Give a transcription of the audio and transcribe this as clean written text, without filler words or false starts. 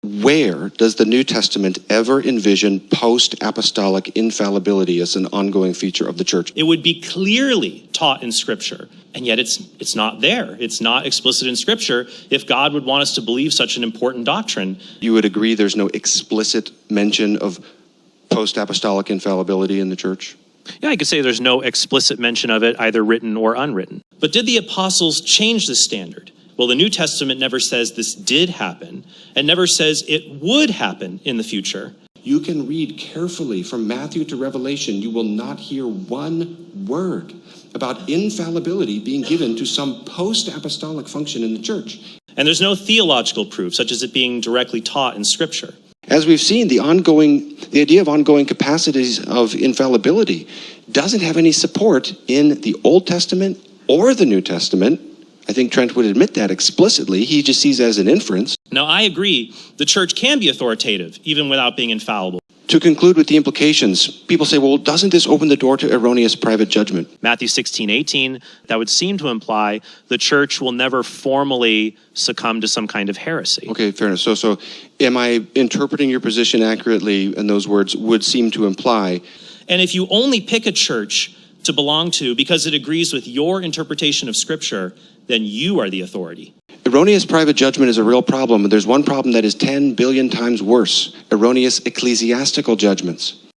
Where does the New Testament ever envision post-apostolic infallibility as an ongoing feature of the church? It would be clearly taught in Scripture, and yet it's not there. It's not explicit in Scripture if God would want us to believe such an important doctrine. You would agree there's no explicit mention of post-apostolic infallibility in the church? Yeah, I could say there's no explicit mention of it, either written or unwritten. But did the apostles change the standard? Well, the New Testament never says this did happen, and never says it would happen in the future. You can read carefully from Matthew to Revelation. You will not hear one word about infallibility being given to some post-apostolic function in the church. And there's no theological proof, such as it being directly taught in Scripture. As we've seen, the idea of ongoing capacities of infallibility doesn't have any support in the Old Testament or the New Testament. I think Trent would admit that explicitly. He just sees it as an inference. Now, I agree, the church can be authoritative, even without being infallible. To conclude with the implications, people say, well, doesn't this open the door to erroneous private judgment? Matthew 16:18, that would seem to imply the church will never formally succumb to some kind of heresy. Okay, fair enough. So am I interpreting your position accurately? And those words would seem to imply. And if you only pick a church to belong to because it agrees with your interpretation of Scripture, then you are the authority. Erroneous private judgment is a real problem, and there's one problem that is 10 billion times worse: erroneous ecclesiastical judgments.